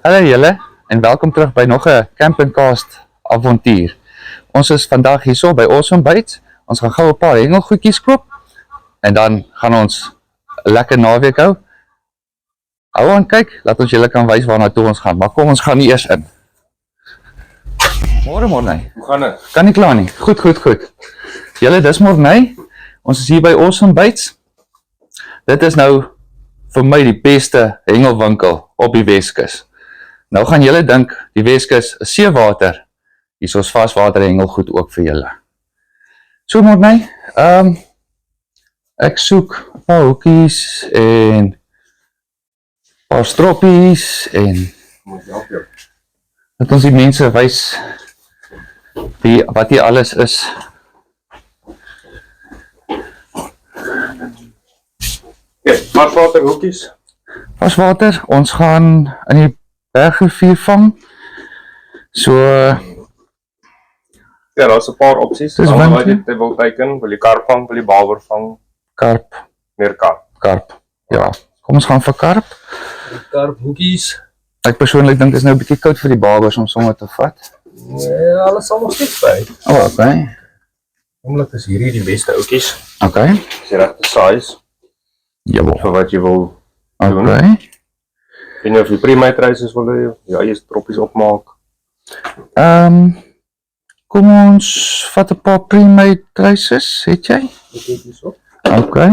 Hallo julle en welkom terug by nog 'n campingcast avontuur. Ons is vandag hierso by Awesome Bites. Ons gaan gou 'n paar hengelgoedjies koop en dan gaan ons 'n lekker naweek hou. Hou aan kyk, laat ons julle kan wys waarna toe ons gaan. Maar kom ons gaan nie eers in. Môre Morney. Hoe gaan dit? Kan nie klaar nie. Goed. Julle, dis Morney. Ons is hier by Awesome Bites. Dit is nou vir my die beste hengelwinkel op die Weskus. Nou gaan julle dink, die Weskus is seewater. Hier is ons vaswater hengelgoed ook vir julle. So Morney, ek soek 'n paar hoekies en 'n paar stroppies en dat ons die mense wys wat hier alles is. Ja, vaswater hoekies. Vaswater, ons gaan in die bergrivier vang. So, Ja, daar's 'n paar opsies. Dis Almal wat winter. jy wil teiken, wil jy karp vang, wil jy baber vang, karp, meer karp. ja. Kom ons gaan vir karp. Karp hoekies. Ek persoonlik dink is nou 'n bietjie koud vir die babers om sommer te vat. Ja, alles sal nog steeds by. Okay. Omdat is hierdie die beste hoekies. Okay. Dis die regte size Jawel. vir wat jy wil doen. Okay. En of jy pre-made reisies wil hê, ja, jy stroppies opmaak. Kom ons vat 'n paar pre-made traces, het jy? Ek het hierso. Okay.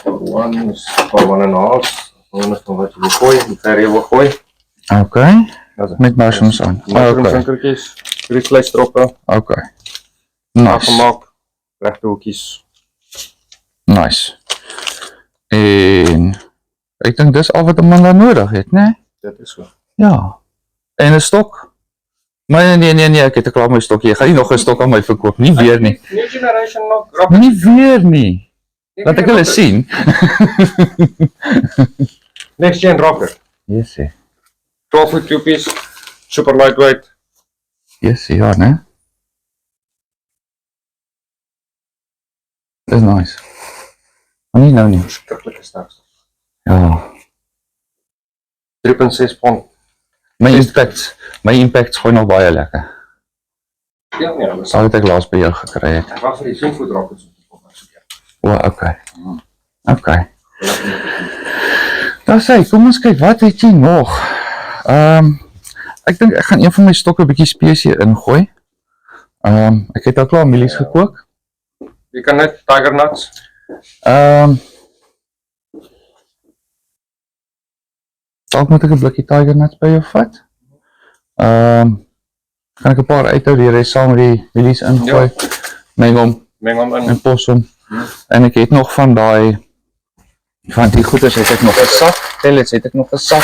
One is for 1.5. One is van wat jy wil gooi, die ver jy wil gooi. Okay. Dat is Met mushrooms aan. mushrooms Okay. en kurkies, kriesklei stroppe, Okay. Nice. afgemaak, regte hoekies. Nice. En ek dink dis al wat 'n man daar nodig het, né? Dit is so. Ja. En 'n stok? Maar nee, ek het 'n klaar my stokkie. Jy gaan nie nog 'n stok aan my verkoop nie weer nie. New generation nog Nie weer nie. Laat ek hulle sien. Next gen rocker. Yes, 12 foot tupies, super lightweight. yes, ja, né? Dis nice. Maar nie nou nie. Verskriklike sterk. Ja. 3.6 pond. My impacts gooi nog baie lekker. Ja, nee, dat is. Sal wat ek laas by jou gekry het. Ek wag vir die 10 foot rockers. O, okay. Okay. Daar sê, kom ons kyk, wat het jy nog? Ek dink ek gaan een van my stokke 'n bietjie spesie ingooi. Ek het al klaar mielies gekook. Jy kan net tiger nuts. Dalk moet ek 'n blikkie tiger nuts by jou vat. Kan ek 'n paar uithou, die res saam met die mielies ingooi. Meng hom in. en pos hom. En ek het nog van die goeders het ek nog 'n sak. Pellets het ek nog 'n sak.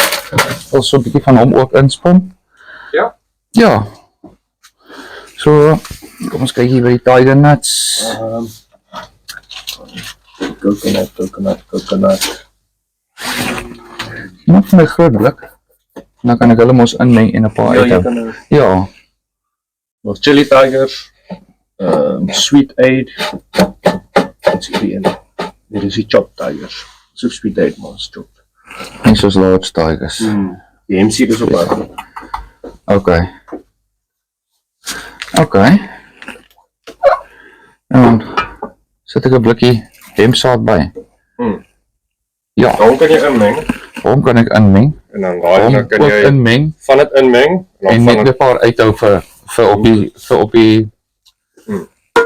Wil so 'n bietjie van hom ook inspon. Ja. Ja. So, kom ons kyk hier by die tiger nuts. Coconut. Nog vir my groot blik. Dan kan ek hulle mos inmeng en 'n paar Ja, jy uithou. kan Ja. nog chili tigers. Sweet aid. Wat is hierdie een? Dit is die chopped tigers. So sweet aid, maar is chopped. En soos large tigers. Die MC is op daar. Okay. En dan sit ek 'n blikkie hemsaad by. Ja, Dan kan jy inmeng. hom kan ek inmeng. En dan daai Hom dan kan ook jy inmeng van dit inmeng. en net 'n paar uithou vir op die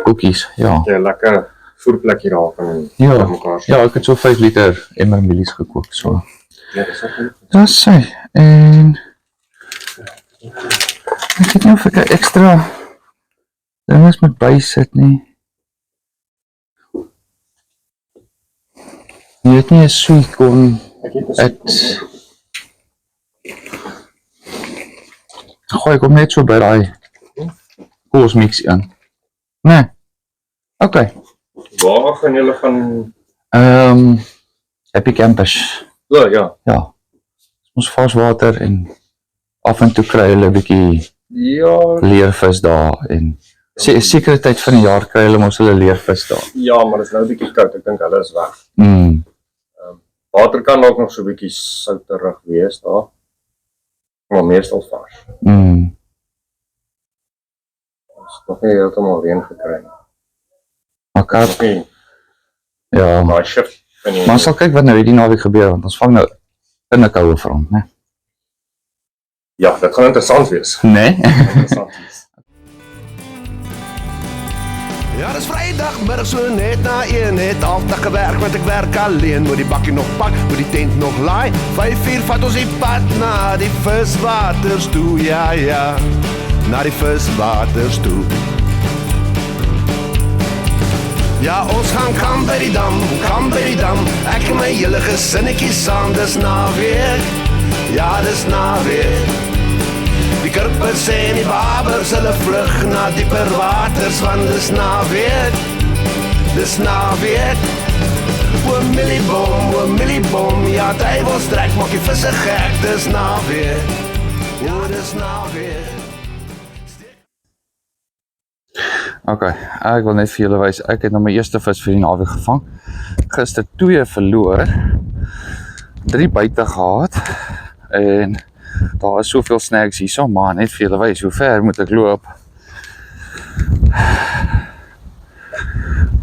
koekies. Ja. jy lekker voerplekkie daar kan Ja. mekaar. Ja, ek het so 5 liter emmer mielies gekook, so. Ja, dis ook. Daar sê, en ek weet nie of ek 'n ekstra dinges moet bysit nie. Jy het nie 'n sweet corn, ek gooi kom net so by daai koosmix in. Nee. Okay. Waar gaan julle gaan? Happy Campus. O, ja. Ja. Ons vaswater en af en toe kry hulle 'n bietjie Ja, leervis daar en sekere tyd van die jaar kry hulle mos hulle leervis daar. ja, maar dit is nou 'n bietjie koud. Ek dink hulle is weg. Water kan ook nog so 'n bietjie souterig wees daar. Maar meestal vars. Ons het nog nie heeltemal reën gekry nie. Maar Nog nie, ja, maar shift van die... maar ons sal kyk wat nou hierdie naweek gebeur, want ons vang nou in 'n koue front, né? Ja, dit gaan interessant wees. Nee? Interessant wees. Ja, dis Vrydagmiddag so net na 1, het altyd gewerk, want ek werk alleen. Moet die bakkie nog pak, moet die tent nog laai. 5:00 vat ons die pad na die viswaters toe, ja, na die viswaters toe. Ja, ons gaan kam by die dam, ek en my hele gesinnetjie saam, dis naweek, ja, dis naweek. Die kurpers en die babers, hulle vlug na dieper waters, want dis naweek, O Milliebom, ja, duivelstrek, maak die visse gek, dis naweek, o, dis naweek. Ok, ek wil net vir julle wys, ek het nou my eerste vis vir die naweek gevang. Gister 2 verloor, 3 buite gehad, en daar is soveel snacks hierso, maar net vir julle wys, hoe ver moet ek loop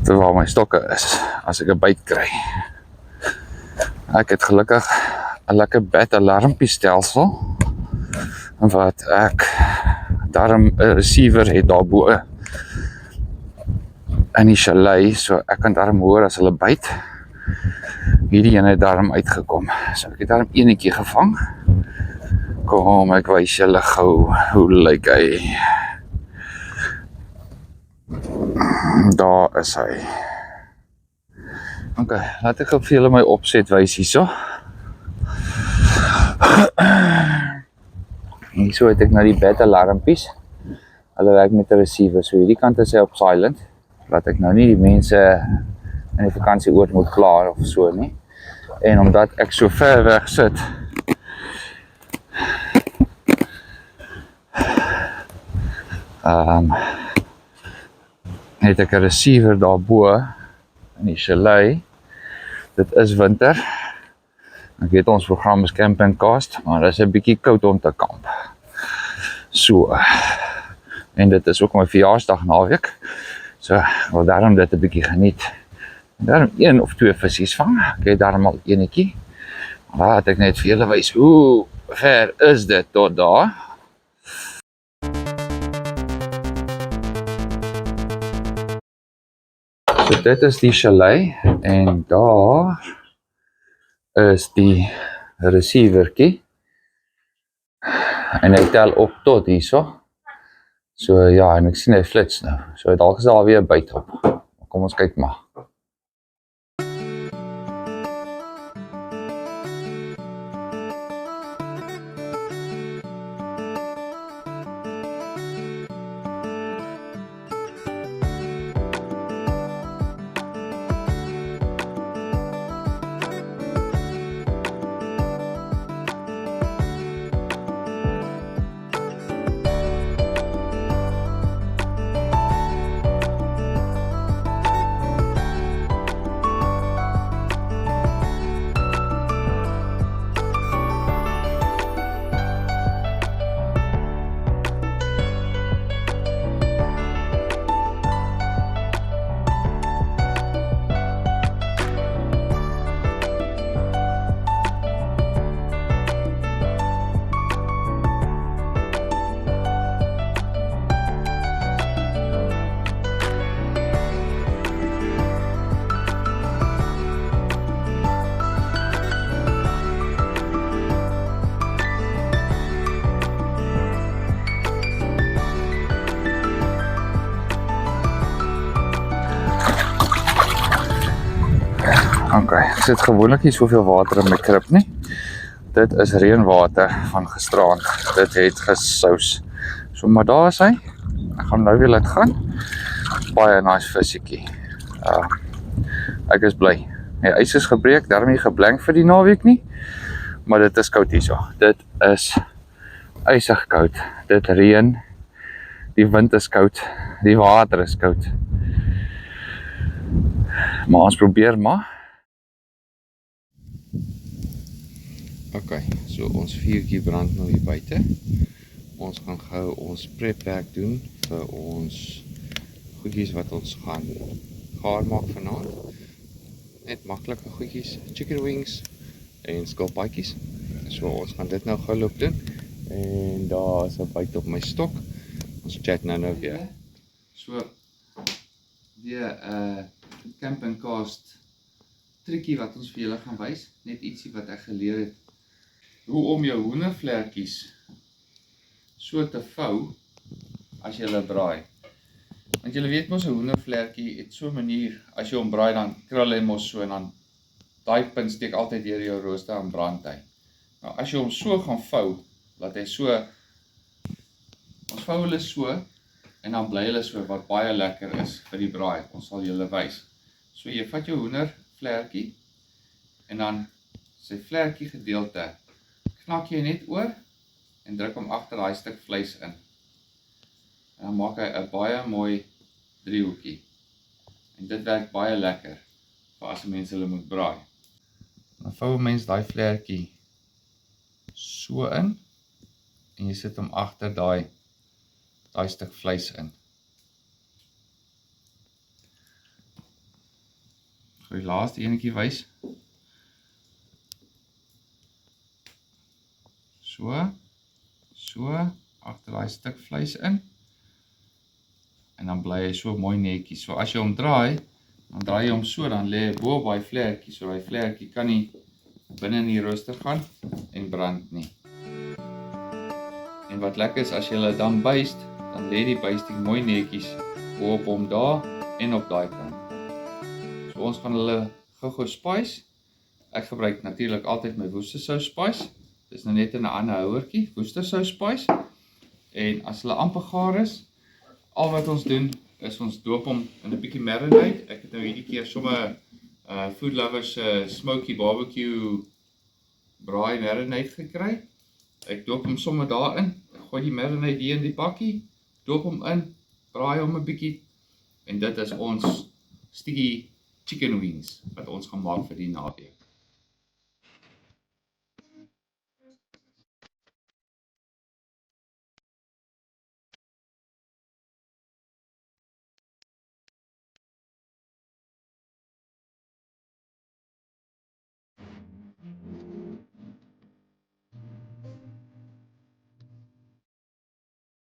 ter waar my stokke is, as ek 'n byt kry. Ek het gelukkig 'n lekker bed alarmpie stelsel, wat ek daarom 'n receiver het daarbo in die chalet, so ek kan daarom hoor as hulle byt. Hierdie een het daarom uitgekom, so ek het daarom enetjie gevang. Kom, ek wys julle gou, hoe lyk hy. Daar is hy. Ok, laat ek gou vir julle my opset wys hierso. Hierso het ek nou die bed alarmpies. Hulle werk met 'n receiver, so hierdie kant is hy op silent, laat ek nou nie die mense in die vakansieoord moet pla of so nie. En omdat ek so ver weg sit, het ek 'n receiver daarbo in die chalet. Dit is winter. Ek weet ons program is Camp and Cast, maar dit is 'n bietjie koud om te kamp. So, en dit is ook my verjaarsdag naweek, so ek wil daarom dit 'n bietjie geniet. Daarom 1 of 2 visies vang, ek het daarom al enetjie. Laat ek net vir julle wys, hoe ver is dit tot daar. So dit is die chalet, en daar is die receivertjie. En hy tel op tot hierso. So ja, en ek sien hy flits nou. So dalk is daar weer 'n byt op. Kom ons kyk maar. Ok, ek sit gewoonlik nie soveel water in my krib nie. Dit is reënwater van gisteraand. Dit het gesous. So, maar daar is hy. Ek gaan nou weer laat gaan. Baie nice visiekie. Ek is bly. Die ys is gebreek, daarom nie geblank vir die naweek nie. Maar dit is koud hierso. Dit is ysig koud. Dit reën. Die wind is koud. Die water is koud. Maar ons probeer maar. Ok, so ons vuurtjie brand nou hier buite. Ons gaan gou ons prepwerk doen vir ons goedjies wat ons gaan gaar maak vanaand. Net maklike goedjies, chicken wings en skilpaadjies. So ons gaan dit nou gou loop doen. En daar is 'n byt op my stok. Ons chat nou weer. So weer 'n camping cast trikkie wat ons vir julle gaan wys. Net ietsie wat ek geleer het. Hoe om jou hoendervlekkies so te vou as jy hulle braai. Want julle weet mos 'n hoendervlekkie het so 'n manier, as jy hom braai dan krul hy mos so en dan daai punt steek altyd deur jou rooster en brand hy. Nou as jy hom so gaan vou, laat hy so, ons vou hulle so en dan bly hulle so wat baie lekker is vir die braai. Ons sal julle wys. So jy vat jou hoendervlekkie en dan sy vlekkie gedeelte knak jy net oor en druk hom agter daai stuk vleis in. En dan maak hy 'n baie mooi driehoekie. En dit werk baie lekker vir as mense hulle moet braai. Dan vou 'n mens daai vlekkie so in en jy sit hom agter daai stuk vleis in. Ek gaan die laaste enetjie wys. So, agter daai stuk vleis in. En dan bly hy so mooi netjies. So as jy hom draai, dan draai jy hom so, dan lê hy bo op daai vlekkie, so daai vlekkie kan nie binne in die rooster gaan en brand nie. En wat lekker is, as jy hulle dan byst, dan lê die bysting mooi netjies bo op hom daar en op daai kant. So ons gaan hulle gou spice. Ek gebruik natuurlik altyd my woestersous spice. Dis nou net in 'n ander houertjie, woestersous spice. En as hulle amper gaar is, al wat ons doen is ons doop hom in 'n bietjie marinade. Ek het nou hierdie keer sommer Food Lovers smoky barbecue braai marinade gekry. Ek doop hom sommer daarin. Ek gooi die marinade hier in die bakkie, doop hom in, braai hom 'n bietjie en dit is ons sticky chicken wings wat ons gaan maak vir die naweek.